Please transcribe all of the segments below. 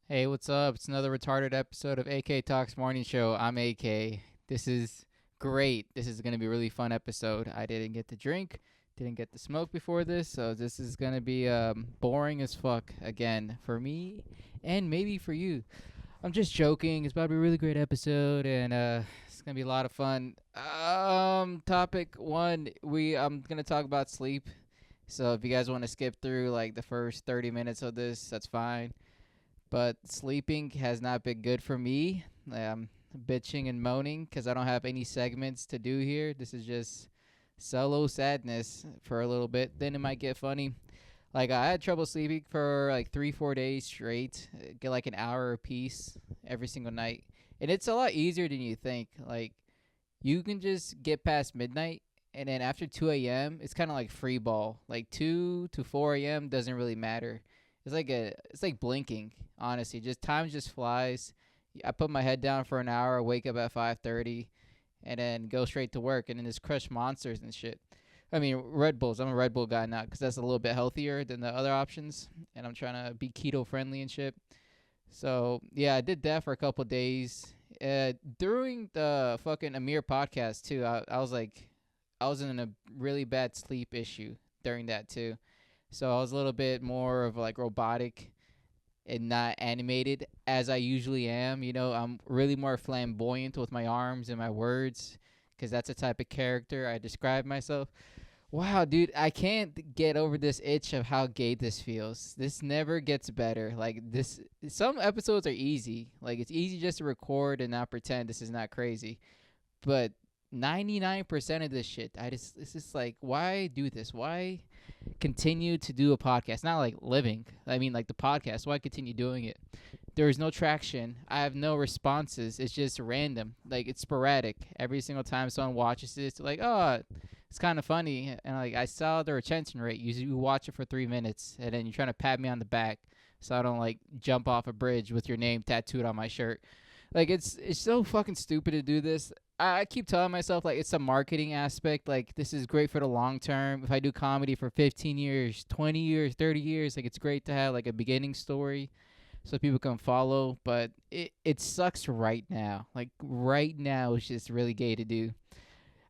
Hey, what's up? It's another retarded episode of AK Talks Morning Show. I'm AK. This is great. This is going to be a really fun episode. I didn't get to drink, didn't get to smoke before this, so this is going to be boring as fuck again for me and maybe for you. I'm just joking. It's about to be a really great episode and it's going to be a lot of fun. Topic 1, I'm going to talk about sleep. So if you guys want to skip through like the first 30 minutes of this, that's fine, but sleeping has not been good for me. I'm bitching and moaning because I don't have any segments to do here. This is just solo sadness for a little bit. Then it might get funny. Like I had trouble sleeping for like 3-4 days straight. Get like an hour a piece every single night, and it's a lot easier than you think. Like you can just get past midnight, and then after 2 a.m., it's kind of like free ball. Like 2 to 4 a.m. doesn't really matter. It's like blinking. Honestly, just time just flies. I put my head down for an hour, wake up at 5:30, and then go straight to work, and then just crush monsters and shit. I mean Red Bulls. I'm a Red Bull guy now because that's a little bit healthier than the other options, and I'm trying to be keto friendly and shit. So yeah, I did that for a couple days. During the fucking Amir podcast too, I was like, I was in a really bad sleep issue during that too. So I was a little bit more of like robotic and not animated as I usually am. You know, I'm really more flamboyant with my arms and my words because that's the type of character I describe myself. Wow, dude, I can't get over this itch of how gay this feels. This never gets better. Like this, some episodes are easy. Like it's easy just to record and not pretend this is not crazy. But 99% of this shit, it's just like, why do this? Why continue to do a podcast? Not like living. I mean, like the podcast. Why continue doing it? There is no traction. I have no responses. It's just random. Like it's sporadic. Every single time someone watches this, like, oh, it's kind of funny, and like I saw the retention rate. You watch it for 3 minutes, and then you're trying to pat me on the back so I don't like jump off a bridge with your name tattooed on my shirt. Like it's so fucking stupid to do this. I keep telling myself like it's a marketing aspect. Like this is great for the long term. If I do comedy for 15 years, 20 years, 30 years, like it's great to have like a beginning story so people can follow. But it sucks right now. Like right now, it's just really gay to do.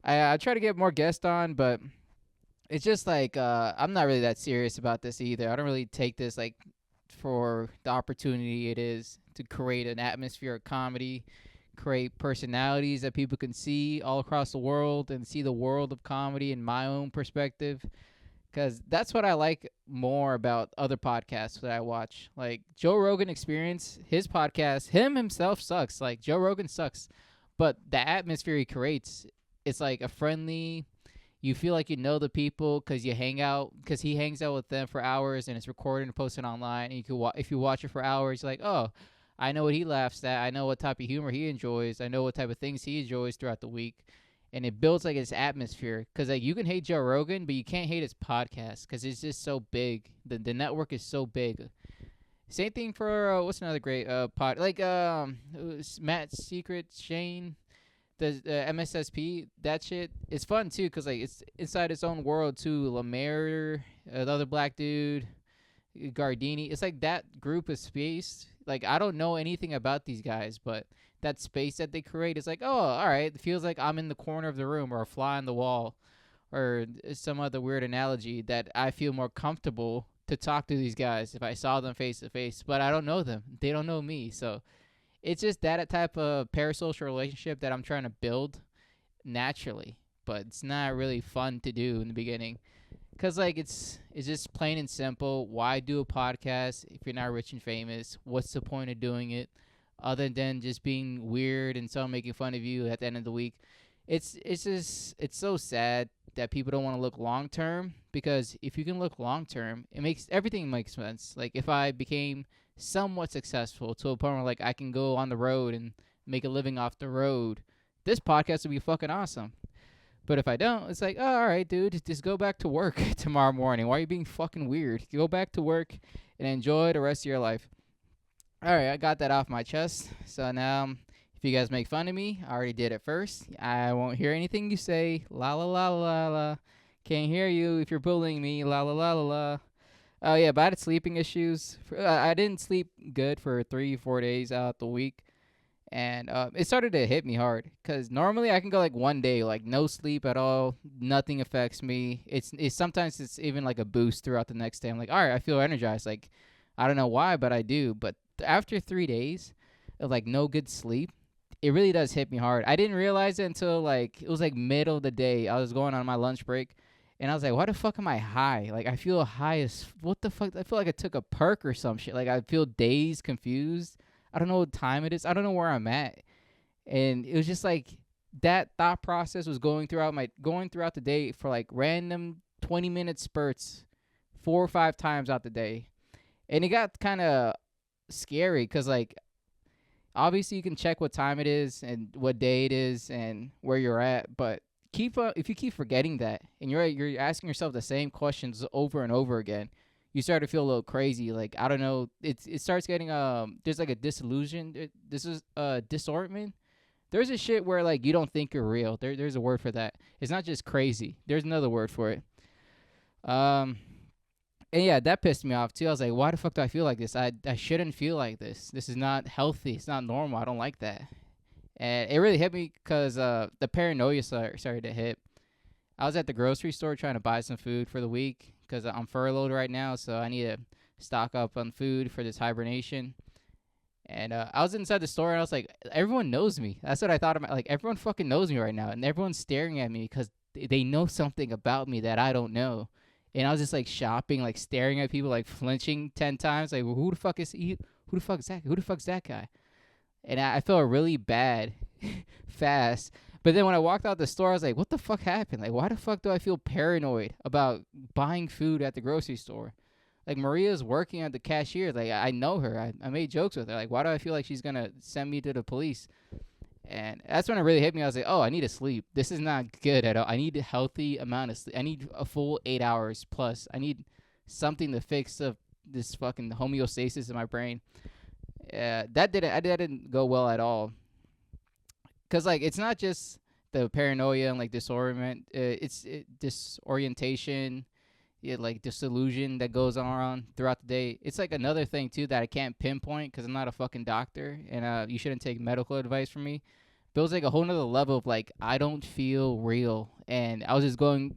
I try to get more guests on, but it's just like I'm not really that serious about this either. I don't really take this like for the opportunity it is to create an atmosphere of comedy, create personalities that people can see all across the world and see the world of comedy in my own perspective. Because that's what I like more about other podcasts that I watch. Like Joe Rogan Experience, his podcast, him himself sucks. Like Joe Rogan sucks. But the atmosphere he creates, it's like a friendly, you feel like you know the people because you hang out because he hangs out with them for hours and it's recorded and posted online, and you can if you watch it for hours, you're like, oh, I know what he laughs at, I know what type of humor he enjoys, I know what type of things he enjoys throughout the week. And it builds like this atmosphere because like you can hate Joe Rogan but you can't hate his podcast because it's just so big. The network is so big. Same thing for what's another great pod, like Matt's Secret Shane, the MSSP. That shit is fun too because like it's inside its own world too. Lemaire, the other black dude, Gardini. It's like that group of space. Like I don't know anything about these guys, but that space that they create is like, oh, all right. It feels like I'm in the corner of the room or a fly on the wall, or some other weird analogy that I feel more comfortable to talk to these guys if I saw them face to face. But I don't know them. They don't know me. So it's just that type of parasocial relationship that I'm trying to build naturally, but it's not really fun to do in the beginning because like it's just plain and simple. Why do a podcast if you're not rich and famous? What's the point of doing it other than just being weird and someone making fun of you at the end of the week? It's just it's so sad that people don't want to look long term, because if you can look long term, it makes everything makes sense. Like if I became somewhat successful to a point where like I can go on the road and make a living off the road, this podcast would be fucking awesome. But if I don't, it's like, oh, all right, dude, just go back to work tomorrow morning. Why are you being fucking weird? Go back to work and enjoy the rest of your life. All right, I got that off my chest. So now, if you guys make fun of me, I already did it first. I won't hear anything you say. La la la la la. Can't hear you if you're bullying me. La la la la la. Oh yeah, but I had sleeping issues. I didn't sleep good for 3 4 days out the week, and it started to hit me hard. Cause normally I can go like one day, like no sleep at all, nothing affects me. It's sometimes it's even like a boost throughout the next day. I'm like, all right, I feel energized. Like I don't know why, but I do. But after 3 days of like no good sleep, it really does hit me hard. I didn't realize it until like it was like middle of the day. I was going on my lunch break, and I was like, "Why the fuck am I high? Like I feel high as what the fuck? I feel like I took a perk or some shit. Like I feel dazed, confused. I don't know what time it is. I don't know where I'm at." And it was just like that thought process was going throughout the day for like random 20-minute spurts, 4 or 5 times out the day, and it got kind of scary because like obviously you can check what time it is and what day it is and where you're at, but if you keep forgetting that and you're asking yourself the same questions over and over again, you start to feel a little crazy. Like I don't know, it starts getting there's like a disillusion. This is disorientment. There's a shit where like you don't think you're real. There's a word for that. It's not just crazy. There's another word for it. Um, and yeah, that pissed me off too. I was like, why the fuck do I feel like this? I shouldn't feel like this. This is not healthy. It's not normal. I don't like that. And it really hit me because the paranoia started to hit. I was at the grocery store trying to buy some food for the week because I'm furloughed right now, so I need to stock up on food for this hibernation. And I was inside the store and I was like, everyone knows me. That's what I thought about. Like, everyone fucking knows me right now. And everyone's staring at me because they know something about me that I don't know. And I was just like shopping, like staring at people, like flinching 10 times. Like, well, who the fuck is he? Who the fuck is that? Who the fuck's that guy? And I felt really bad fast. But then when I walked out the store, I was like, what the fuck happened? Like, why the fuck do I feel paranoid about buying food at the grocery store? Like Maria's working at the cashier. Like I know her. I made jokes with her. Like why do I feel like she's gonna send me to the police? And that's when it really hit me. I was like, oh, I need to sleep. This is not good at all. I need a healthy amount of sleep. I need a full 8 hours plus. I need something to fix this fucking homeostasis in my brain. That didn't go well at all. Cause like it's not just the paranoia and like disorientation, yeah, like disillusion that goes on throughout the day. It's like another thing too that I can't pinpoint because I'm not a fucking doctor, and you shouldn't take medical advice from me. But it was like a whole nother level of like I don't feel real, and I was just going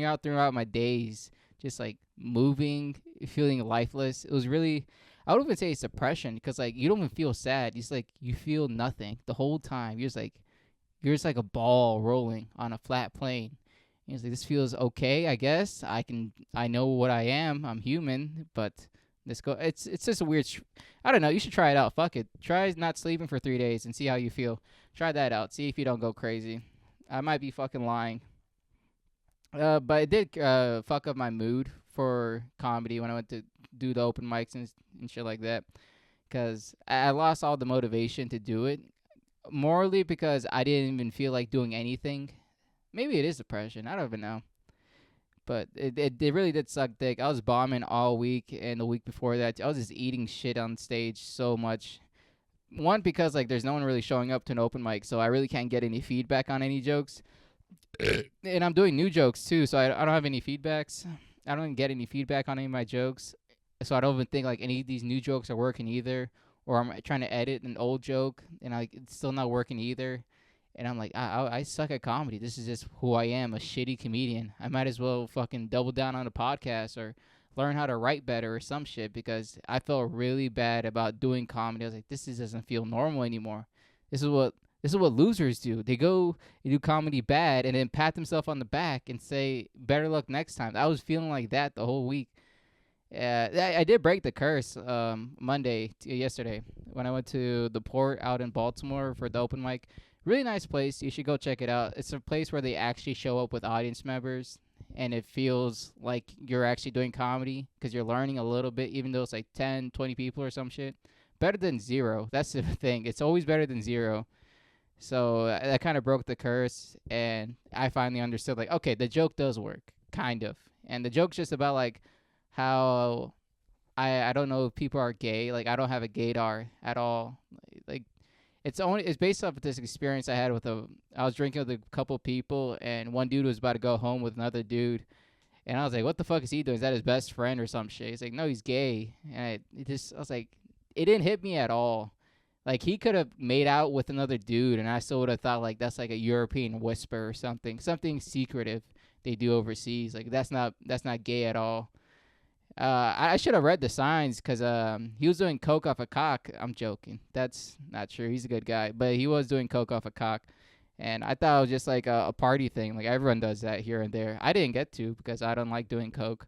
out throughout my days, just like moving, feeling lifeless. It was really, I would even say it's depression because like you don't even feel sad. It's like you feel nothing the whole time. You're just like a ball rolling on a flat plane. He's like, this feels okay, I guess. I know what I am. I'm human, but it's just a weird. I don't know. You should try it out. Fuck it. Try not sleeping for 3 days and see how you feel. Try that out. See if you don't go crazy. I might be fucking lying. But it did fuck up my mood for comedy when I went to do the open mics and shit like that. Cause I lost all the motivation to do it. Morally, because I didn't even feel like doing anything. Maybe it is depression. I don't even know. But it really did suck dick. I was bombing all week, and the week before that, I was just eating shit on stage so much. One, because like there's no one really showing up to an open mic, so I really can't get any feedback on any jokes. And I'm doing new jokes too, so I don't have any feedbacks. I don't even get any feedback on any of my jokes, so I don't even think like any of these new jokes are working either. Or I'm trying to edit an old joke, and it's still not working either. And I'm like, I suck at comedy. This is just who I am, a shitty comedian. I might as well fucking double down on a podcast or learn how to write better or some shit because I felt really bad about doing comedy. I was like, doesn't feel normal anymore. This is what losers do. They do comedy bad and then pat themselves on the back and say better luck next time. I was feeling like that the whole week. I did break the curse yesterday when I went to the Port out in Baltimore for the open mic. Really nice place. You should go check it out. It's a place where they actually show up with audience members, and it feels like you're actually doing comedy because you're learning a little bit, even though it's like 10, 20 people or some shit. Better than zero. That's the thing. It's always better than zero. So that kind of broke the curse, and I finally understood, like, okay, the joke does work, kind of. And the joke's just about, like, how I don't know if people are gay. Like, I don't have a gaydar at all. Like, it's based off of this experience I had I was drinking with a couple people, and one dude was about to go home with another dude, And I was like, what the fuck is he doing? Is that his best friend or some shit? He's like, no, he's gay. And I was like, it didn't hit me at all. Like, he could have made out with another dude, and I still would have thought, like, that's like a European whisper or something secretive they do overseas. Like, that's not gay at all. I should have read the signs because he was doing coke off a cock. I'm joking. That's not true. He's a good guy, but he was doing coke off a cock, and I thought it was just like a party thing. Like, everyone does that here and there. I didn't get to because I don't like doing coke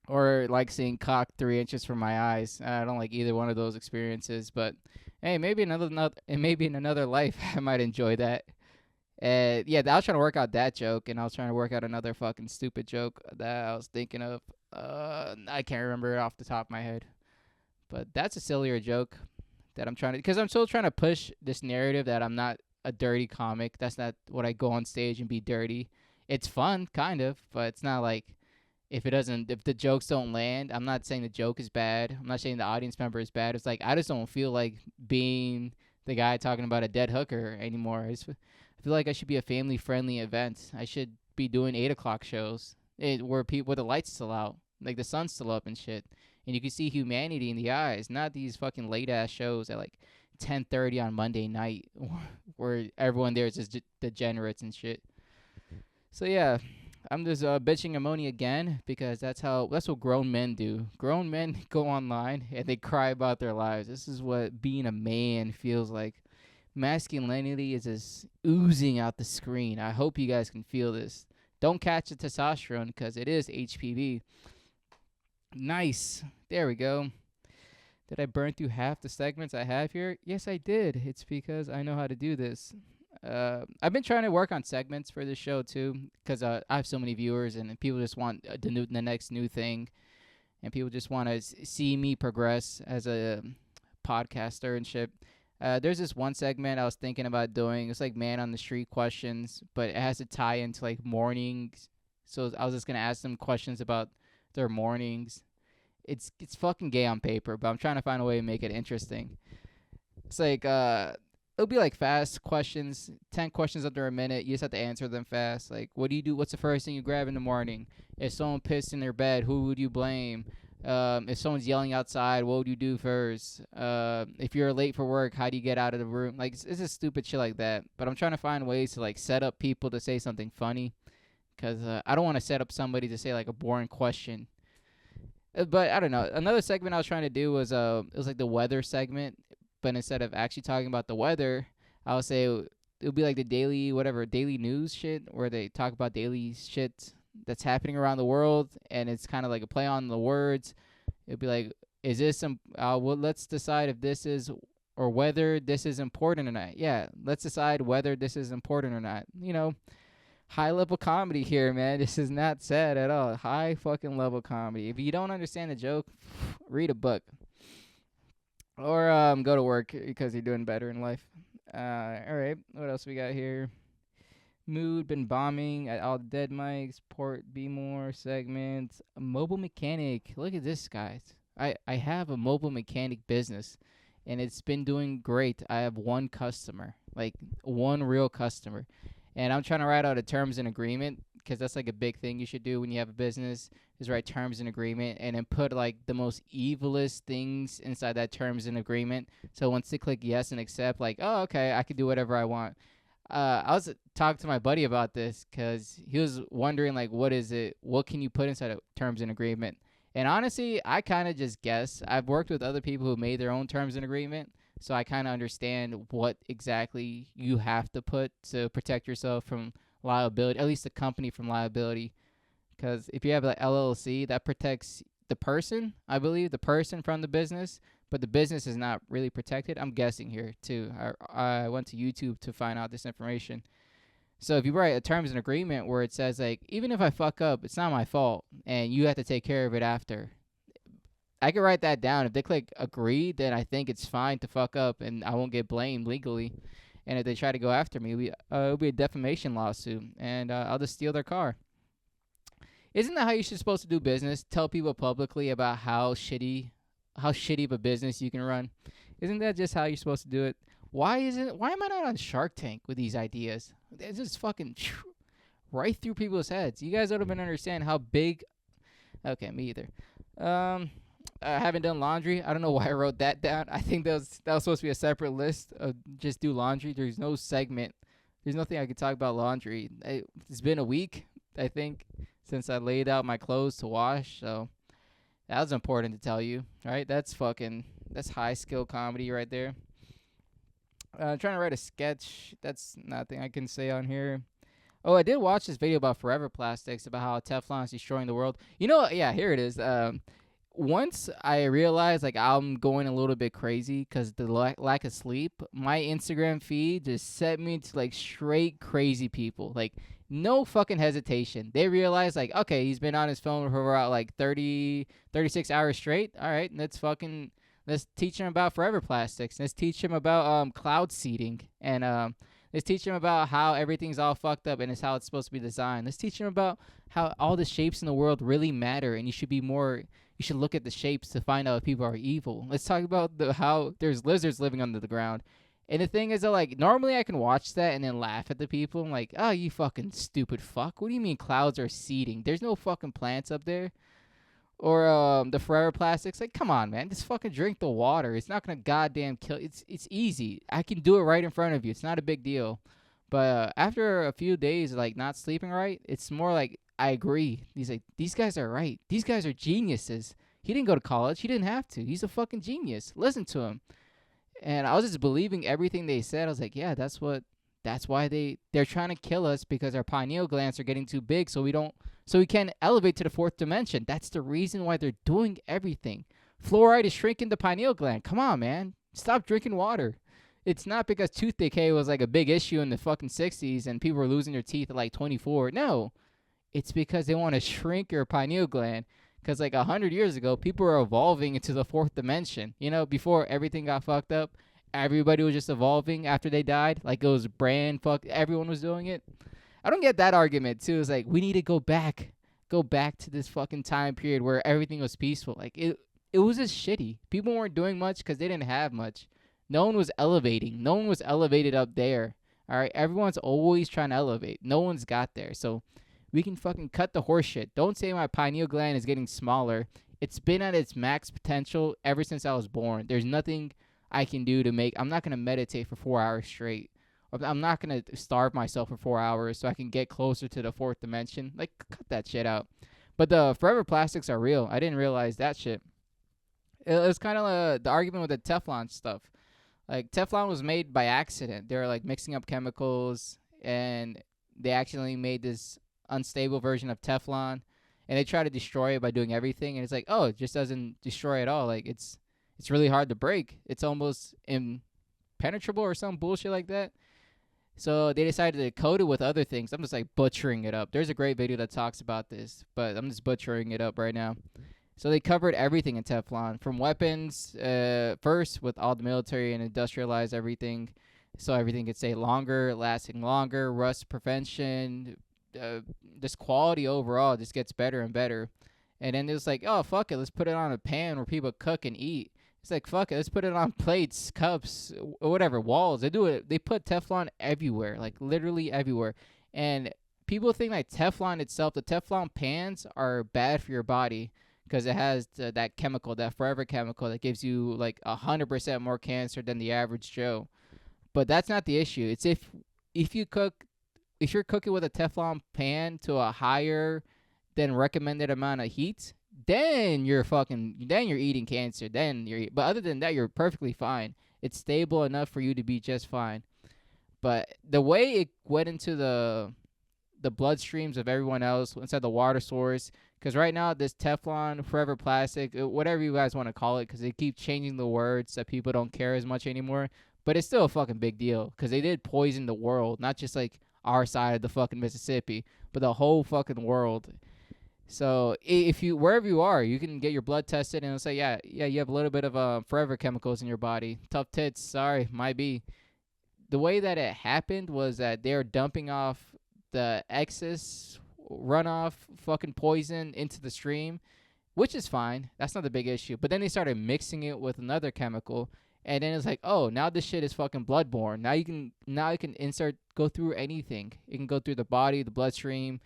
or like seeing cock 3 inches from my eyes. I don't like either one of those experiences. But hey, maybe in another life I might enjoy that. Yeah, I was trying to work out that joke, and I was trying to work out another fucking stupid joke that I was thinking of. I can't remember it off the top of my head, but that's a sillier joke that I'm trying to, because I'm still trying to push this narrative that I'm not a dirty comic. That's not what I go on stage and be dirty. It's fun, kind of, but it's not like if the jokes don't land. I'm not saying the joke is bad. I'm not saying the audience member is bad. It's like I just don't feel like being the guy talking about a dead hooker anymore. I feel like I should be a family friendly event. I should be doing 8 o'clock shows where the lights still out, like the sun's still up and shit, and you can see humanity in the eyes. Not these fucking late ass shows at like 10:30 on Monday night, where everyone there is just degenerates and shit. So yeah, I'm just bitching ammonia again because that's what grown men do. Grown men go online and they cry about their lives. This is what being a man feels like. Masculinity is just oozing out the screen. I hope you guys can feel this. Don't catch the testosterone because it is HPV. Nice. There we go. Did I burn through half the segments I have here? Yes, I did. It's because I know how to do this. I've been trying to work on segments for this show too, because I have so many viewers and people just want the next new thing, and people just want to see me progress as a podcaster and shit. There's this one segment I was thinking about doing. It's like man on the street questions, but it has to tie into like mornings. So I was just gonna ask them questions about their mornings. It's fucking gay on paper, but I'm trying to find a way to make it interesting. It's like it'll be like fast questions, 10 questions under a minute. You just have to answer them fast. Like, what do you do? What's the first thing you grab in the morning? If someone pissed in their bed, who would you blame? If someone's yelling outside, what would you do first? If you're late for work, how do you get out of the room? Like, it's just stupid shit like that. But I'm trying to find ways to like set up people to say something funny, because I don't want to set up somebody to say like a boring question. But I don't know. Another segment I was trying to do was it was like the weather segment, but instead of actually talking about the weather, I would say it would be like the daily news shit, where they talk about daily shit that's happening around the world, and it's kind of like a play on the words. It'd be like, is this well, let's decide if this is, or whether this is important or not. Yeah, let's decide whether this is important or not. High level comedy here, man. This is not sad at all. High fucking level comedy. If you don't understand the joke, read a book. Or go to work because you're doing better in life. All right. What else we got here? Mood, been bombing at all the dead mics. Port, be more segments. A mobile mechanic. Look at this, guys. I have a mobile mechanic business, and it's been doing great. I have one customer, like one real customer. And I'm trying to write out a terms and agreement, because that's like a big thing you should do when you have a business, is write terms and agreement and then put like the most evilest things inside that terms and agreement. So once they click yes and accept, like, oh, okay, I can do whatever I want. I was talking to my buddy about this because he was wondering, like, what can you put inside a terms and agreement? And honestly, I kind of just guess. I've worked with other people who made their own terms and agreement, so I kind of understand what exactly you have to put to protect yourself from liability, at least the company from liability. Because if you have like LLC, that protects the person, I believe, the person from the business, but the business is not really protected. I'm guessing here too. I went to YouTube to find out this information. So if you write a terms and agreement where it says, like, even if I fuck up, it's not my fault, and you have to take care of it after, I could write that down. If they click agree, then I think it's fine to fuck up, and I won't get blamed legally. And if they try to go after me, it'll be a defamation lawsuit, and I'll just steal their car. Isn't that how you're supposed to do business? Tell people publicly about how shitty of a business you can run. Isn't that just how you're supposed to do it? Why am I not on Shark Tank with these ideas? It's just fucking right through people's heads. You guys don't even understand how big. Okay, me either. Um, I haven't done laundry. I don't know why I wrote that down. I think that was supposed to be a separate list of just do laundry. There's no segment. There's nothing I could talk about laundry. It's been a week, I think, since I laid out my clothes to wash. So that was important to tell you, right? That's high skill comedy right there. Trying to write a sketch. That's nothing I can say on here. Oh, I did watch this video about forever plastics, about how Teflon is destroying the world. Yeah, here it is. Once I realized like I'm going a little bit crazy because the lack of sleep, my Instagram feed just set me to like straight crazy people. Like no fucking hesitation. They realize like, okay, he's been on his phone for about like 30, 36 hours straight. All right, let's teach him about forever plastics. Let's teach him about cloud seeding and let's teach him about how everything's all fucked up and it's how it's supposed to be designed. Let's teach him about how all the shapes in the world really matter and you should look at the shapes to find out if people are evil. Let's talk about how there's lizards living under the ground. And the thing is that like normally I can watch that and then laugh at the people. I'm like, oh, you fucking stupid fuck. What do you mean clouds are seeding? There's no fucking plants up there. Or the forever plastics. Like, come on, man. Just fucking drink the water. It's not gonna goddamn kill. It's easy. I can do it right in front of you. It's not a big deal. But after a few days of like not sleeping right, it's more like I agree. He's like, these guys are right. These guys are geniuses. He didn't go to college. He didn't have to. He's a fucking genius. Listen to him. And I was just believing everything they said. I was like, yeah, that's why they're trying to kill us because our pineal glands are getting too big so we can't elevate to the fourth dimension. That's the reason why they're doing everything. Fluoride is shrinking the pineal gland. Come on, man. Stop drinking water. It's not because tooth decay was like a big issue in the fucking 60s and people were losing their teeth at like 24. No. It's because they want to shrink your pineal gland. Because like 100 years ago, people were evolving into the fourth dimension. Before everything got fucked up, everybody was just evolving after they died. Like it was everyone was doing it. I don't get that argument too. It's like we need to go back to this fucking time period where everything was peaceful. Like it was just shitty. People weren't doing much because they didn't have much. No one was elevating. No one was elevated up there. All right, everyone's always trying to elevate. No one's got there. So we can fucking cut the horse shit. Don't say my pineal gland is getting smaller. It's been at its max potential ever since I was born. There's nothing I can do to make. I'm not gonna meditate for 4 hours straight. I'm not going to starve myself for 4 hours so I can get closer to the fourth dimension. Like, cut that shit out. But the forever plastics are real. I didn't realize that shit. It was kind of the argument with the Teflon stuff. Like, Teflon was made by accident. They were, like, mixing up chemicals, and they accidentally made this unstable version of Teflon, and they try to destroy it by doing everything, and it's like, oh, it just doesn't destroy at all. Like, it's really hard to break. It's almost impenetrable or some bullshit like that. So they decided to coat it with other things. I'm just like butchering it up. There's a great video that talks about this, but I'm just butchering it up right now. So they covered everything in Teflon, from weapons first with all the military and industrialized everything, so everything could stay longer, lasting longer, rust prevention, this quality overall just gets better and better. And then it was like, oh, fuck it, let's put it on a pan where people cook and eat. It's like, fuck it, let's put it on plates, cups, or whatever, walls. They do it. They put Teflon everywhere, like literally everywhere. And people think like Teflon itself, the Teflon pans are bad for your body because it has that chemical, that forever chemical that gives you like 100% more cancer than the average Joe. But that's not the issue. It's if you're cooking with a Teflon pan to a higher than recommended amount of heat, then you're eating cancer. But other than that, you're perfectly fine. It's stable enough for you to be just fine. But the way it went into the bloodstreams of everyone else inside the water source, because right now this Teflon, forever plastic, whatever you guys want to call it, because they keep changing the words that people don't care as much anymore. But it's still a fucking big deal because they did poison the world, not just like our side of the fucking Mississippi, but the whole fucking world. So if you, wherever you are, you can get your blood tested and it'll say, yeah, you have a little bit of forever chemicals in your body. Tough tits, sorry, might be. The way that it happened was that they were dumping off the excess runoff fucking poison into the stream, which is fine. That's not the big issue. But then they started mixing it with another chemical, And then it's like, oh, now this shit is fucking bloodborne. Now you can go through anything. It can go through the body, the bloodstream,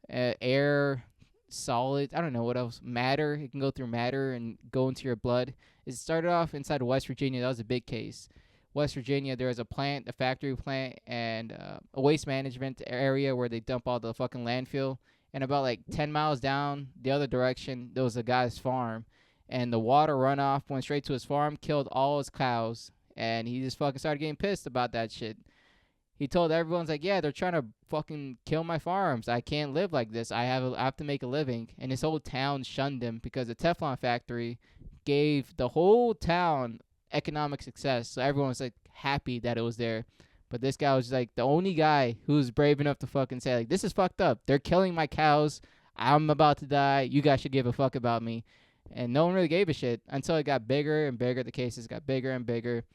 air, solid. I don't know what else. Matter. It can go through matter and go into your blood. It started off inside of West Virginia. That was a big case. West Virginia, there was a plant, a factory plant, and a waste management area where they dump all the fucking landfill. And about like 10 miles down the other direction, there was a guy's farm. And the water runoff went straight to his farm, killed all his cows. And he just fucking started getting pissed about that shit. He told everyone's like, yeah, they're trying to fucking kill my farms. I can't live like this. I have to make a living. And his whole town shunned him because the Teflon factory gave the whole town economic success. So everyone was like happy that it was there. But this guy was like the only guy who was brave enough to fucking say like, this is fucked up. They're killing my cows. I'm about to die. You guys should give a fuck about me. And no one really gave a shit until it got bigger and bigger. The cases got bigger and bigger.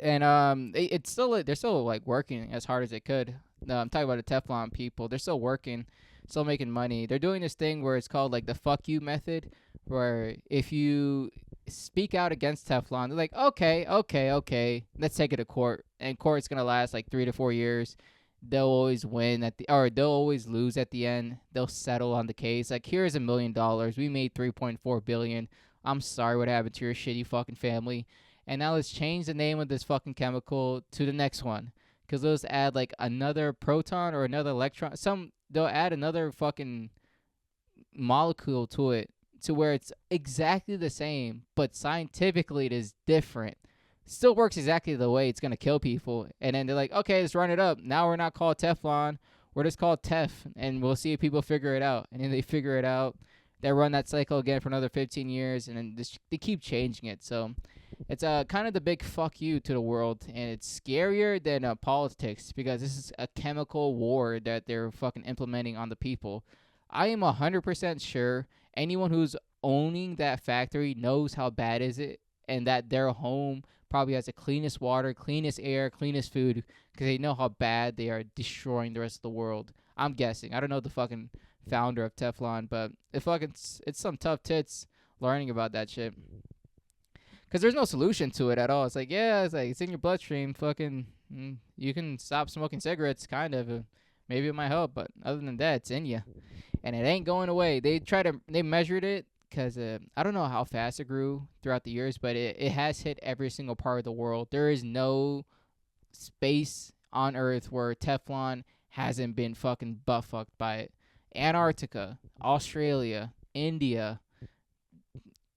And it's still they're still like working as hard as they could. I'm talking about the Teflon people. They're still working, still making money. They're doing this thing where it's called like the fuck you method, where if you speak out against Teflon, they're like, okay, let's take it to court. And court's gonna last like 3 to 4 years. They'll always win or they'll always lose at the end. They'll settle on the case. Like, here's $1 million. We made 3.4 billion. I'm sorry what happened to your shitty fucking family. And now let's change the name of this fucking chemical to the next one. Because they'll just add like another proton or another electron. They'll add another fucking molecule to it to where it's exactly the same, but scientifically it is different. Still works exactly the way it's going to kill people. And then they're like, okay, let's run it up. Now we're not called Teflon. We're just called Tef. And we'll see if people figure it out. And then they figure it out. They run that cycle again for another 15 years. And then they keep changing it. So it's kind of the big fuck you to the world. And it's scarier than politics because this is a chemical war that they're fucking implementing on the people. I am 100% sure anyone who's owning that factory knows how bad is it and that their home probably has the cleanest water, cleanest air, cleanest food because they know how bad they are destroying the rest of the world. I'm guessing. I don't know the fucking founder of Teflon, but it's some tough tits learning about that shit. Because there's no solution to it at all. It's like, yeah, it's in your bloodstream. Fucking, you can stop smoking cigarettes, kind of. Maybe it might help, but other than that, it's in you. And it ain't going away. They measured it because I don't know how fast it grew throughout the years, but it has hit every single part of the world. There is no space on Earth where Teflon hasn't been fucking butt-fucked by it. Antarctica, Australia, India,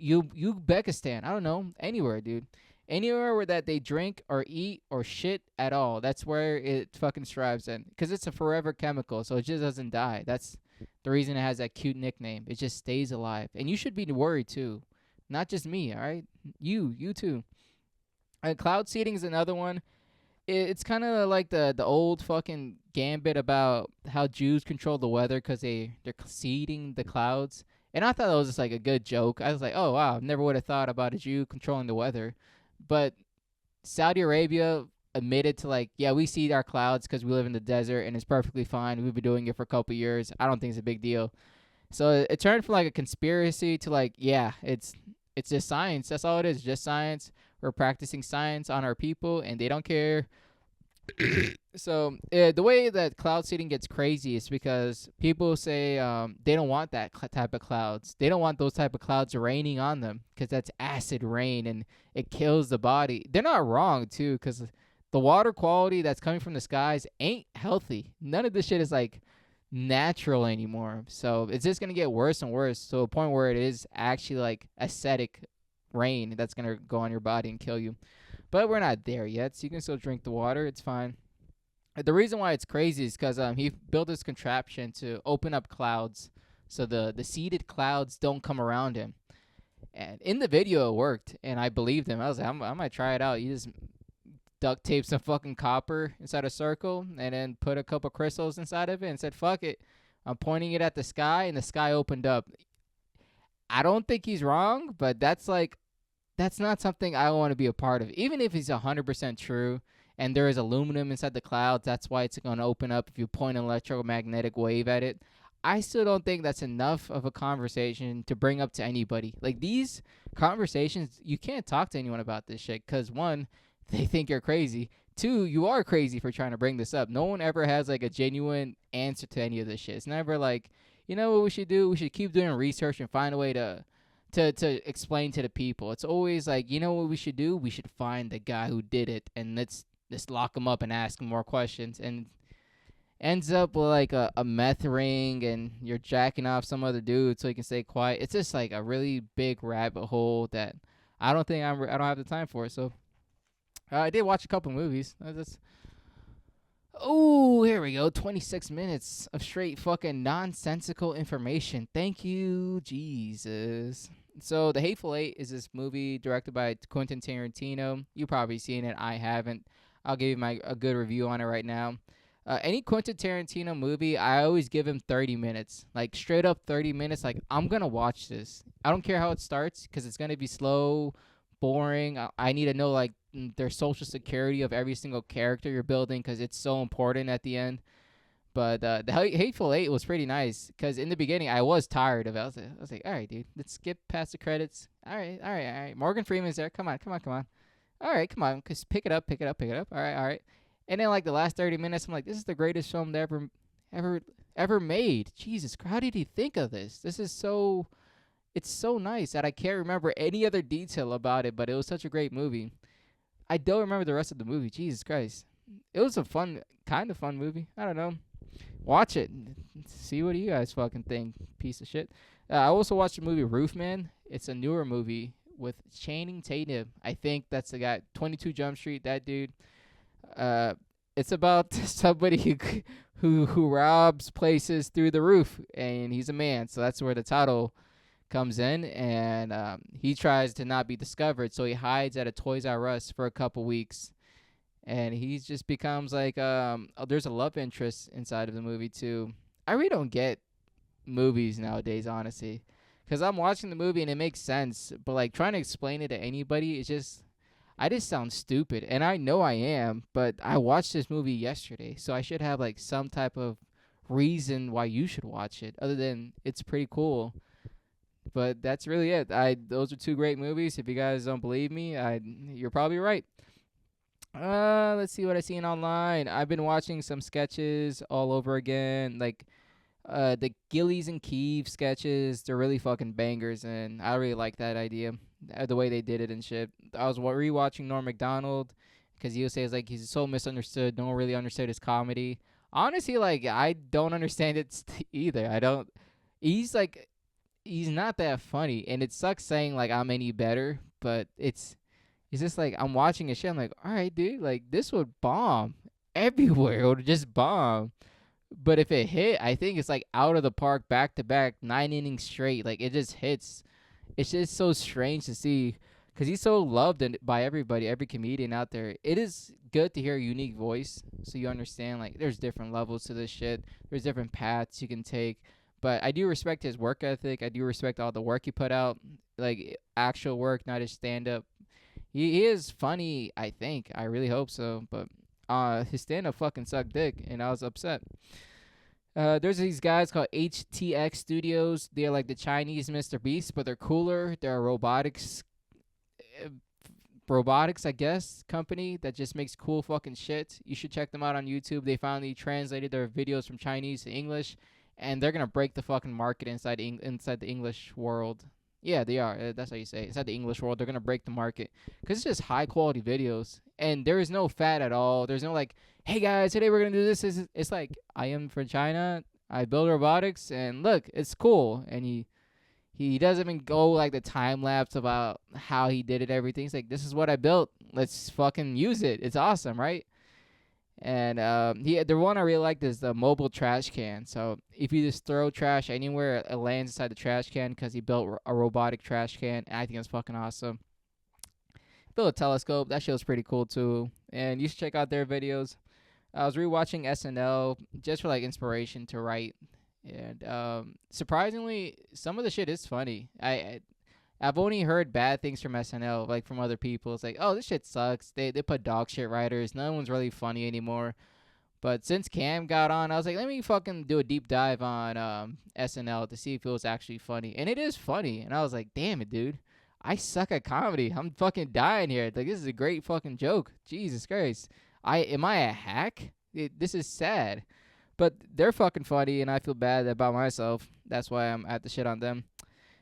Uzbekistan, I don't know, anywhere, dude. Anywhere where that they drink or eat or shit at all, that's where it fucking strives in. Because it's a forever chemical, so it just doesn't die. That's the reason it has that cute nickname. It just stays alive. And you should be worried, too. Not just me, all right? You too. And cloud seeding is another one. It's kind of like the old fucking gambit about how Jews control the weather because they're seeding the clouds. And I thought that was just like a good joke. I was like, oh, wow, never would have thought about a Jew controlling the weather. But Saudi Arabia admitted to like, yeah, we seed our clouds because we live in the desert and it's perfectly fine. We've been doing it for a couple years. I don't think it's a big deal. So it turned from like a conspiracy to like, yeah, it's just science. That's all it is, just science. We're practicing science on our people and they don't care. So the way that cloud seeding gets crazy is because people say they don't want that type of clouds. They don't want those type of clouds raining on them because that's acid rain and it kills the body. They're not wrong, too, because the water quality that's coming from the skies ain't healthy. None of this shit is, like, natural anymore. So it's just going to get worse and worse to a point where it is actually, like, acidic rain that's going to go on your body and kill you. But we're not there yet, so you can still drink the water. It's fine. The reason why it's crazy is because he built this contraption to open up clouds so the seeded clouds don't come around him. And in the video, it worked, and I believed him. I was like, I might try it out. You just duct tape some fucking copper inside a circle and then put a couple crystals inside of it and said, fuck it. I'm pointing it at the sky, and the sky opened up. I don't think he's wrong, but that's not something I want to be a part of. Even if it's 100% true and there is aluminum inside the clouds, that's why it's going to open up if you point an electromagnetic wave at it. I still don't think that's enough of a conversation to bring up to anybody. Like these conversations, you can't talk to anyone about this shit because one, they think you're crazy. Two, you are crazy for trying to bring this up. No one ever has like a genuine answer to any of this shit. It's never like, you know what we should do? We should keep doing research and find a way to explain to the people. It's always like, you know what we should do? We should find the guy who did it and let's just lock him up and ask him more questions. And ends up with like a meth ring and you're jacking off some other dude so he can stay quiet. It's just like a really big rabbit hole that I don't think I don't have the time for. So I did watch a couple movies. Oh, here we go. 26 minutes of straight fucking nonsensical information. Thank you, Jesus. So, The Hateful Eight is this movie directed by Quentin Tarantino. You probably seen it. I haven't. I'll give you a good review on it right now. Any Quentin Tarantino movie, I always give him 30 minutes. Like, straight up 30 minutes. Like, I'm going to watch this. I don't care how it starts because it's going to be slow, boring. I need to know, like, their social security of every single character you're building because it's so important at the end. But the Hateful Eight was pretty nice because in the beginning I was tired of it. I was like, all right, dude, let's skip past the credits. All right. Morgan Freeman's there. Come on. All right, come on, cause pick it up. All right. And then like the last 30 minutes, I'm like, this is the greatest film that ever made. Jesus, how did he think of this? It's so nice that I can't remember any other detail about it, but it was such a great movie. I don't remember the rest of the movie. Jesus Christ. It was a kind of fun movie. I don't know. Watch it. See what you guys fucking think. Piece of shit. I also watched the movie Roofman. It's a newer movie with Channing Tatum. I think that's the guy. 22 Jump Street, that dude. It's about somebody who robs places through the roof, and he's a man. So that's where the title comes in, and he tries to not be discovered, so he hides at a Toys R Us for a couple weeks, and he just becomes like there's a love interest inside of the movie too. I really don't get movies nowadays, honestly, because I'm watching the movie and it makes sense, but like trying to explain it to anybody, I just sound stupid, and I know I am, but I watched this movie yesterday, so I should have like some type of reason why you should watch it other than it's pretty cool. But that's really it. Those are two great movies. If you guys don't believe me, you're probably right. Let's see what I seen online. I've been watching some sketches all over again, like the Gillies and Keeve sketches. They're really fucking bangers, and I really like that idea, the way they did it and shit. I was rewatching Norm Macdonald because he was saying like he's so misunderstood. No one really understood his comedy. Honestly, like I don't understand it either. I don't. He's like he's not that funny, and it sucks saying like I'm any better, but it's just like I'm watching a shit. I'm like, all right, dude, like this would bomb everywhere. It would just bomb. But if it hit, I think it's like out of the park, back to back, 9 innings straight. Like it just hits. It's just so strange to see because he's so loved by everybody, every comedian out there. It is good to hear a unique voice so you understand like there's different levels to this shit. There's different paths you can take. But I do respect his work ethic. I do respect all the work he put out, like actual work, not his stand-up. He is funny, I think. I really hope so. But his stand-up fucking sucked dick, and I was upset. There's these guys called HTX Studios. They're like the Chinese Mr. Beast, but they're cooler. They're a robotics, I guess, company that just makes cool fucking shit. You should check them out on YouTube. They finally translated their videos from Chinese to English, and they're gonna break the fucking market inside the English world. Yeah, they are. That's how you say it. Inside the English world, they're gonna break the market because it's just high quality videos, and there is no fat at all. There's no like, hey guys, today we're gonna do this. It's like I am from China. I build robotics, and look, it's cool. And he doesn't even go like the time lapse about how he did it. Everything. He's like, this is what I built. Let's fucking use it. It's awesome, right? And the one I really liked is the mobile trash can. So if you just throw trash anywhere, it lands inside the trash can because he built a robotic trash can. And I think it's fucking awesome. Built a telescope. That show's pretty cool too. And you should check out their videos. I was rewatching SNL just for like inspiration to write. And surprisingly, some of the shit is funny. I've only heard bad things from SNL, like from other people. It's like, oh, this shit sucks. They put dog shit writers. No one's really funny anymore. But since Cam got on, I was like, let me fucking do a deep dive on SNL to see if it was actually funny. And it is funny. And I was like, damn it, dude. I suck at comedy. I'm fucking dying here. Like, this is a great fucking joke. Jesus Christ. Am I a hack? This is sad. But they're fucking funny, and I feel bad about myself. That's why I'm at the shit on them.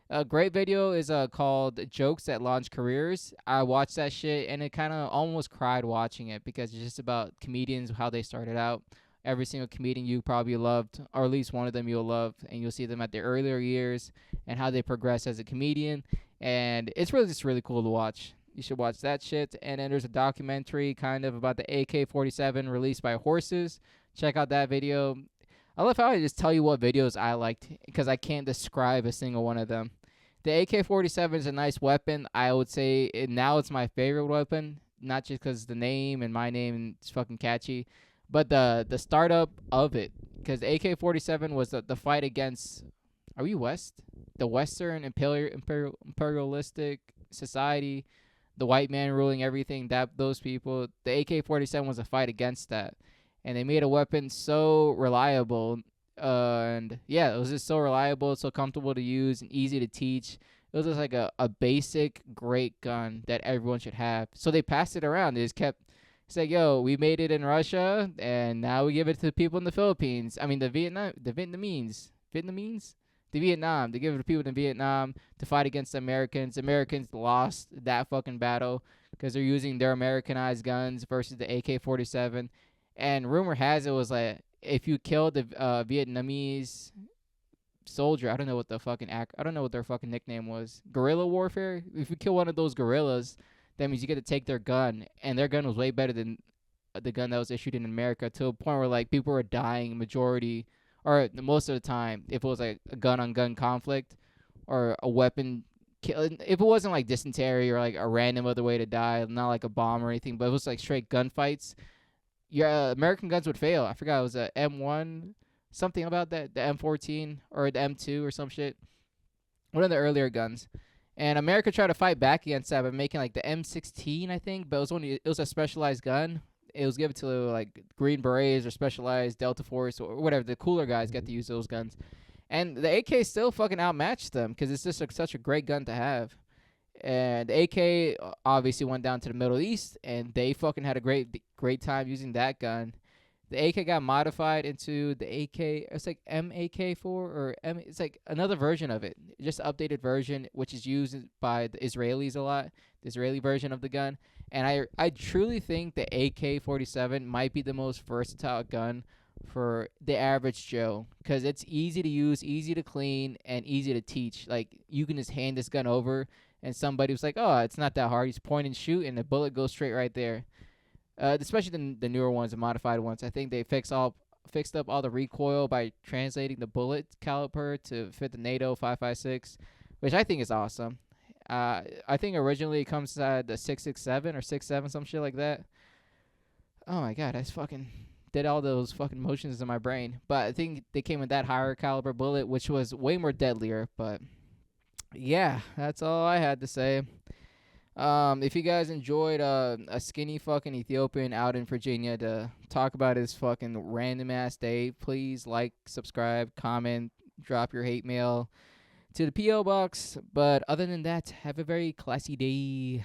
A great video is called Jokes That Launch Careers. I watched that shit and it kind of almost cried watching it because it's just about comedians, how they started out. Every single comedian you probably loved, or at least one of them you'll love, and you'll see them at their earlier years and how they progress as a comedian. And it's really just really cool to watch. You should watch that shit. And then there's a documentary kind of about the AK-47 released by horses. Check out that video. I love how I just tell you what videos I liked because I can't describe a single one of them. The AK-47 is a nice weapon. I would say now it's my favorite weapon, not just because the name and my name is fucking catchy, but the startup of it. Because AK-47 was the fight against, are we West? The Western imperialistic society, the white man ruling everything, those people. The AK-47 was a fight against that. And they made a weapon so reliable and yeah, it was just so reliable, so comfortable to use, and easy to teach. It was just like a basic great gun that everyone should have. So they passed it around. They just kept saying, "Yo, we made it in Russia, and now we give it to the people in the Philippines. I mean, the Vietnamese, the Vietnam. They give it to people in Vietnam to fight against the Americans. Americans lost that fucking battle because they're using their Americanized guns versus the AK-47. And rumor has it was like, if you kill the Vietnamese soldier, I don't know what their fucking nickname was. Guerrilla warfare. If you kill one of those guerrillas, that means you get to take their gun, and their gun was way better than the gun that was issued in America. To a point where like people were dying, majority or most of the time, if it was like a gun-on-gun conflict or a weapon. If it wasn't like dysentery or like a random other way to die, not like a bomb or anything, but it was like straight gunfights, your American guns would fail. I forgot, it was a M1, something about that, the M14 or the M2 or some shit. One of the earlier guns. And America tried to fight back against that by making like the M16, I think, but it was a specialized gun. It was given to like Green Berets or specialized Delta Force or whatever. The cooler guys got to use those guns. And the AK still fucking outmatched them because it's just such a great gun to have. And the AK obviously went down to the Middle East, and they fucking had a great time using that gun. The AK got modified into the AK. It's like MAK4 or It's like another version of it, just an updated version, which is used by the Israelis a lot. The Israeli version of the gun, and I truly think the AK-47 might be the most versatile gun for the average Joe because it's easy to use, easy to clean, and easy to teach. Like you can just hand this gun over. And somebody was like, "Oh, it's not that hard. He's point and shoot, and the bullet goes straight right there." Especially the newer ones, the modified ones. I think they fixed up all the recoil by translating the bullet caliper to fit the NATO 5.56, which I think is awesome. I think originally it comes at the 6.67 or 6.7, some shit like that. Oh my god, I just fucking did all those fucking motions in my brain. But I think they came with that higher caliber bullet, which was way more deadlier, but. Yeah, that's all I had to say. If you guys enjoyed a skinny fucking Ethiopian out in Virginia to talk about his fucking random ass day, please like, subscribe, comment, drop your hate mail to the P.O. box. But other than that, have a very classy day.